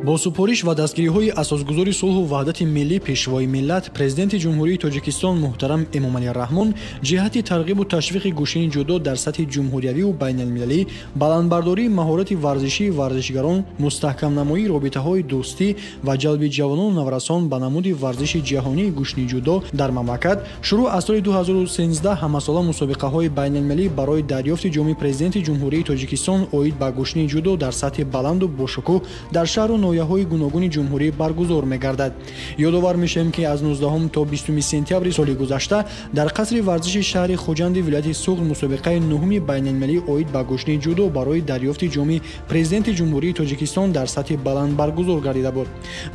бо супориш ва дастгириҳои асосгузори сулҳу ваҳдати миллӣ пешвои миллат президенти ҷумҳурии тоҷикистон муҳтарам эмомалӣ раҳмон ҷиҳати тарғибу ташвиқи гӯшини ҷудо дар сатҳи ҷумҳуриявиву байналмилалӣ, баландбардории маҳорати варзишии варзишгарон, мустаҳкамнамоии робитаҳои дӯстӣ ва ҷалби ҷавонону наврасон ба намуди варзиши ҷаҳонии гӯшини ҷудо дар мамлакат шурӯъ аз соли 2013 ҳамасола мусобиқаҳои байналмилалӣ барои дарёфти ҷоми президенти ҷумҳурии тоҷикистон оид ба гӯшини ҷудо дар сатҳи баланду бошукӯҳ дар шаҳру ноҳияҳои гуногуни ҷумҳурӣ баргузор мегардад. Ёдовар мешавем, ки аз 19 то 20 сентябри соли гузашта дар қасри варзиши шаҳри Хуҷанди вилояти Суғд мусобиқаи нуҳуми байналмилалӣ оид ба гӯшини ҷудо барои дарёфти ҷоми президенти ҷумҳурии тоҷикистон дар сатҳи баланд баргузор гардида буд.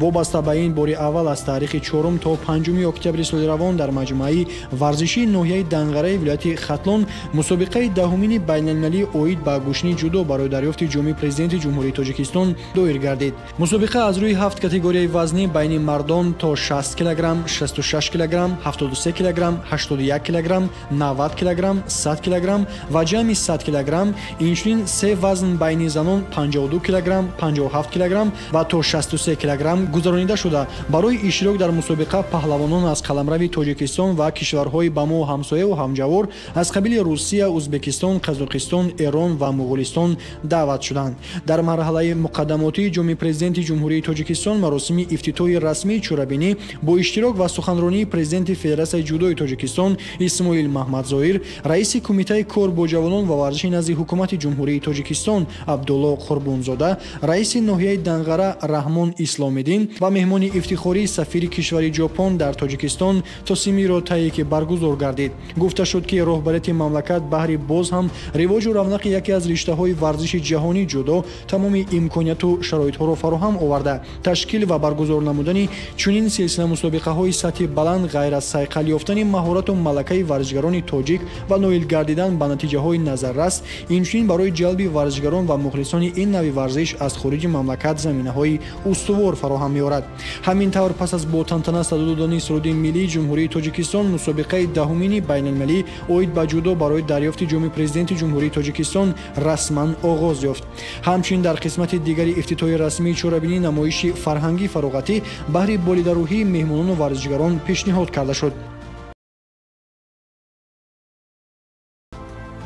Вобаста ба ин бори аввал аз таърихи 4 то 5 октябри соли равон дар маҷмӯаи варзишии ноҳияи Данғараи вилояти Хатлон мусобиқаи даҳумини байналмилалӣ оид ба гӯшини ҷудо барои дарёфти ҷоми президенти ҷумҳурии тоҷикистон доир гардид. Мусобиқа аз рӯи 7 категорияи вазнӣ байни мардон то 60 кг, 66 кг, 73 кг, 81 кг, 90 кг, 100 кг ва ҷамъи 100 кг, инчунин се вазн байни занон 52 кг, 57 кг ва то 63 кг гузаронида шуда барои иштирок дар мусобиқа паҳлавонон аз қаламрави Тоҷикистон ва кишварҳои ба мо ҳамсояву ҳамҷавор аз қабили Русия, Узбекистон, Қазоқистон, Эрон ва Муғулистон даъват шуданд. Дар марҳалаи муқаддамотии ҷоми президенти ҷумҳурии тоҷикистон маросими ифтитоҳи расмии чорабинӣ бо иштирок ва суханронии президенти Федератсияи ҷудои Тоҷикистон Исмоил Маҳмадзоир, раиси кумитаи кор бо ҷавонон ва варзиши назди ҳукумати ҷумҳурии Тоҷикистон Абдулло Қурбунзода, раиси ноҳияи Данғара Раҳмон Исломиддин ва меҳмони ифтихории сафири кишвари Ҷопон дар Тоҷикистон Тосимиро Таеки баргузор гардид. Гуфта шуд, ки роҳбарияти мамлакат баҳри боз ҳам ривоҷу равнақи яке аз риштаҳои варзиши ҷаҳонии ҷудо тамоми имконияту шароитҳоро фароҳам оварда ташкил ва баргузор намудани чунин силсила мусобиқаҳои сатҳи баланд ғайр аз сайқал ёфтани маҳорату малакаи варзишгарони тоҷик ва ноил гардидан ба натиҷаҳои назаррас, инчунин барои ҷалби варзишгарон ва мухлисони ин нави варзиш аз хориҷи мамлакат заминаҳои устувор фароҳам меорад. Ҳамин тавр пас аз бо тантана саду додани суруди миллии ҷумҳурии Тоҷикистон мусобиқаи даҳумини байналмилалӣ оид ба ҷудо барои дарёфти ҷоми президенти ҷумҳурии Тоҷикистон расман оғоз ёфт. ҳамчунин дар қисмати дигари ифтитоҳи расмии чорабинӣ намоиши фарҳангӣ фароғатӣ баҳри болидарӯҳии меҳмонону варзишгарон пешниҳод карда шуд.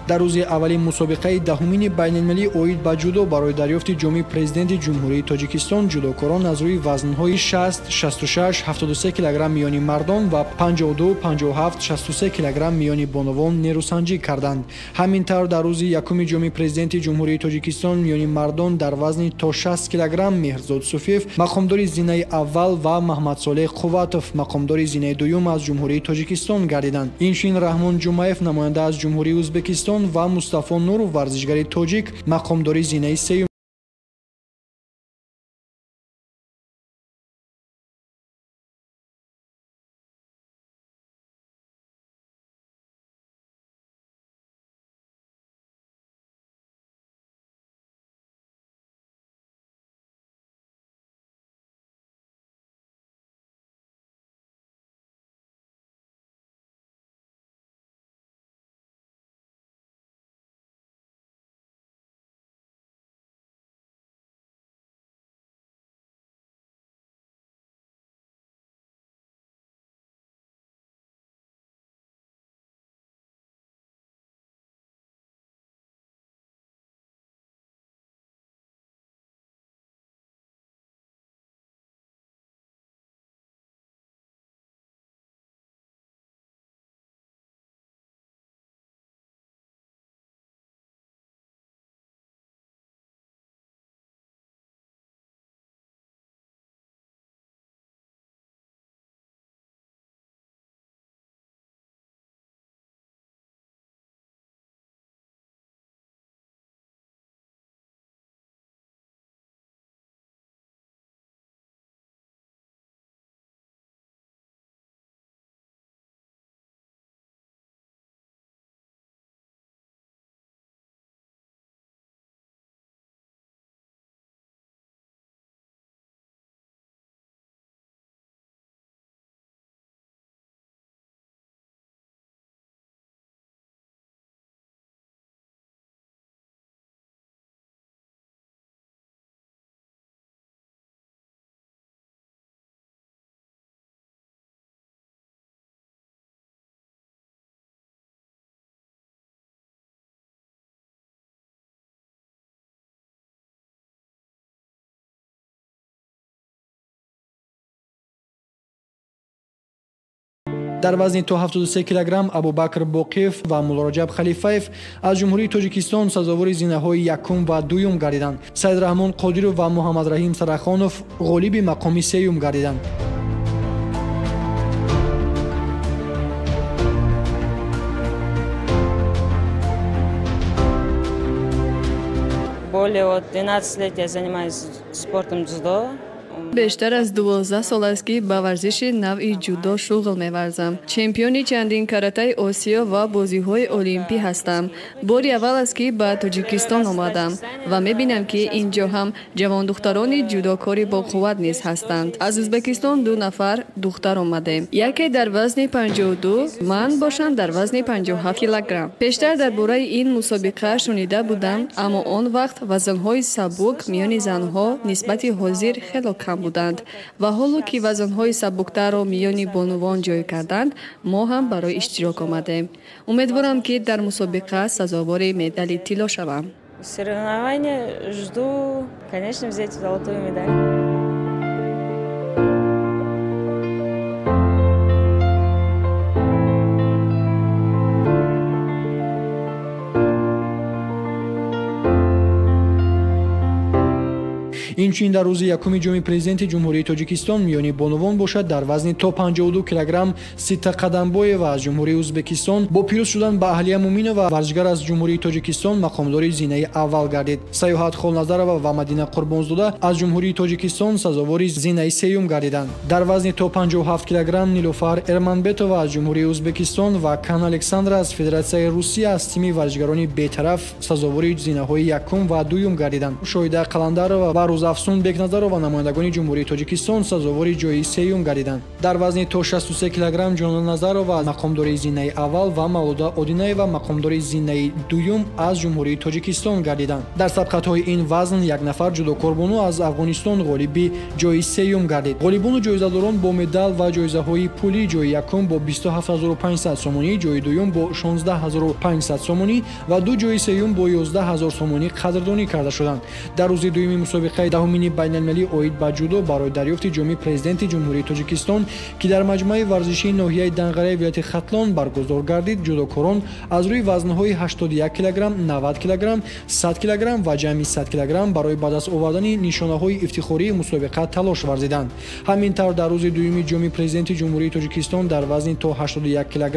дар рӯзи аввали мусобиқаи даҳумини байналмилалӣ оид ба ҷудо барои дарёфти ҷоми президенти ҷумҳурии Тоҷикистон ҷудокорон аз рӯи вазнҳои 60, 66, 73 кг миёни мардон ва 52, 57, 63 кг миёни бонувон нерӯсанҷӣ карданд. ҳамин тавр дар рӯзи якуми ҷоми президенти ҷумҳурии Тоҷикистон миёни мардон дар вазни то 60 кг Меҳрзод Суфиев мақомдори зинаи аввал ва Маҳмадсолеҳ Қувватов мақомдори зинаи дуюм аз ҷумҳурии Тоҷикистон гардиданд. инчунин Раҳмон Ҷумаев намоянда аз ҷумҳурии Ӯзбекистон ва Мустафо Нуров варзишгари тоҷик мақомдори зинаи сеюм дар вазни то 73 кг Абубакр Боқиев ва Муллораҷаб Халифаев аз ҷумҳурии Тоҷикистон сазовори зинаҳои якум ва дуюм гардиданд. Саидраҳмон Қодиров ва Муҳаммадраҳим Сарахонов ғолиби мақоми сеюм гардиданд. Более 12 лет я занимаюсь спортом дзюдо. бештар аз 12 сол аст ки ба варзиши навъи ҷудо шуғл меварзам. Чемпиони чандин каратаи Осиё ва бозиҳои олимпӣ ҳастам. бори аввал аст ки ба Тоҷикистон омадам ва мебинам ки инҷо ҳам ҷавондухтарони ҷудокори боқувват низ ҳастанд. Аз Ӯзбекистон 2 нафар духтар омадем. Яке дар вазни 52, ман бошам дар вазни 57 килограмм. Пештар дар бораи ин мусобиқа шунида будам, аммо он вақт вазнҳои сабук миёни занҳо нисбати ҳозир хело кам буданд ва ҳоло ки вазнҳои сабуктарро миёни бонувон ҷой карданд, мо ҳам барои иштирок омадем. Умедворам ки дар мусобиқа сазовори медали тилло шавам. Соревнования жду, конечно, взять золотую медаль. инчунин дар рӯзи якуми ҷоми президенти ҷумҳурии Тоҷикистон миёни бонувон бошад дар вазни то 52 кг Сита Қадамбоева аз ҷумҳурии Ӯзбекистон бо пирӯз шудан ба Аҳлия Муминова варзишгар аз ҷумҳурии Тоҷикистон мақомдори зинаи аввал гардид. Саёҳат Холназарова ва Мадина Қурбонзода аз ҷумҳурии Тоҷикистон сазовори зинаи сеюм гардиданд. Дар вазни то 57 кг Нилуфар Эрманбетова аз ҷумҳурии Ӯзбекистон ва Кан Александра аз Федератсияи Русия аз тими варзишгарони бетараф сазовори зинаҳои якум ва дуюм гардиданд. Шоҳида Қаландарова ва Рӯзафсун Бекназарова намояндагони ҷумҳурии Тоҷикистон сазовори ҷои сеюм гардиданд. Дар вазни то 63 кг Ҷонона Назарова мақомдори зинаи аввал ва Мавлуда Одинаева мақомдори зинаи дуюм аз ҷумҳурии Тоҷикистон гардиданд. Дар сабқатҳои ин вазн як нафар ҷудокорбону аз Афғонистон ғолиби ҷои сеюм гардид. ғолибону ҷоизадорон бо медал ва ҷоизаҳои пулӣ ҷои якум бо 27500 сомонӣ, ҷои дуюм бо 16500 сомонӣ ва ду ҷои сеюм бо 11000 сомонӣ қадрдонӣ карда шуданд. Дар рӯзи дуюми мусобиқаи даҳумини байналмилалии оид ба ҷудо барои дарёфти ҷоми президенти ҷумҳурии Тоҷикистон ки дар маҷмӯаи варзишии ноҳияи Данғараи вилояти Хатлон баргузор гардид, ҷудокорон аз рӯи вазнҳои 81 кг, 90 кг, 100 кг ва ҷамъи 100 кг барои ба даст овардани нишонаҳои ифтихории мусобиқа талош варзиданд. ҳамин тавр дар рӯзи дуюми ҷоми президенти ҷумҳурии Тоҷикистон дар вазни то 81 кг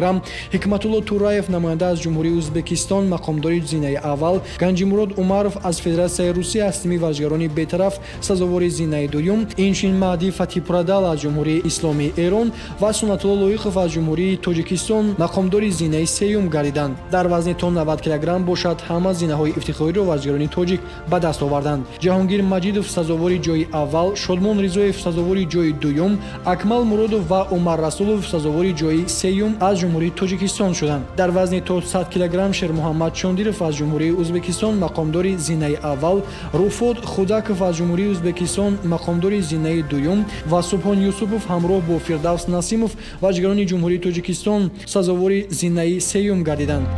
Ҳикматулло Тураев намоянда аз ҷумҳурии Ӯзбекистон мақомдори зинаи аввал, Ганҷимурод Умаров аз Федератсияи Русия аз тими варзишгарони бетараф сазовори зинаи дуюм, инчунин Маҳдӣ Фатиҳпурадал аз ҷумҳурии Исломии Эрон ва Сунатулло Лоиқов аз ҷумҳурии Тоҷикистон мақомдори зинаи сеюм гардиданд. Дар вазни то 90 кг бошад ҳама зинаҳои ифтихориро варзишгарони тоҷик ба даст оварданд. Ҷаҳонгир Маҷидов сазовори ҷои аввал, Шодмон Ризоев сазовори ҷои дуюм, Акмал Муродов ва Умар Расулов сазовори ҷои сеюм аз ҷумҳурии Тоҷикистон шуданд. Дар вазни то 100 кг Шермуҳаммад Чондиров аз ҷумҳурии Ӯзбекистон мақомдори зинаи аввал, Руфот Худаков аз ҷумҳурии Ӯзбекистон мақомдори зинаи дуюм ва Субҳон Юсупов ҳамроҳ бо Фирдавс Насимов варзишгарони ҷумҳурии Тоҷикистон сазовори зинаи сеюм гардиданд.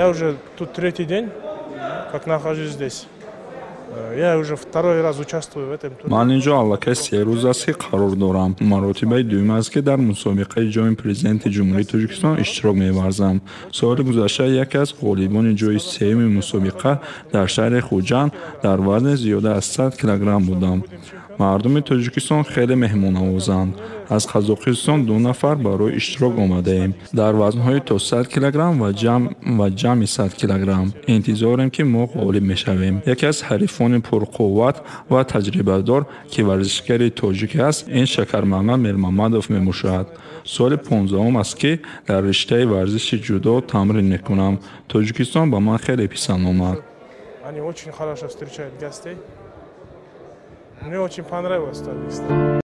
Я уже тут третий день, как нахожусь здесь. Я уже второй раз участвую в этом турнире. Ман инҷо аллакай се рӯз аст ки қарор дорам. Маротибаи дуюм аст ки дар мусобиқаи ҷоми президенти ҷумҳурии Тоҷикистон иштирок меварзам. Соли гузашта яке аз ғолибони ҷои сеюми мусобиқа дар шаҳри Хуҷанд дар вазни зиёда аз 100 кг будам. Мардуми Тоҷикистон хеле меҳмоннавозанд. Аз Қазоқистон 2 нафар барои иштирок омадаем. Дар вазнҳои то 100 кг ва ҷамъи 100 кг. интизорем ки мо ғолиб мешавем. Яке аз ҳарифони пурқувват ва таҷрибадор ки варзишгари тоҷик аст, ин Шакармамад Мирмамадов мебошад. соли 15-ум аст ки дар риштаи варзиши ҷудо тамрин мекунам. Тоҷикистон ба ман хеле писанд омад. Они очень хорошо встречают гостей. Мне очень понравилось Таджикистан.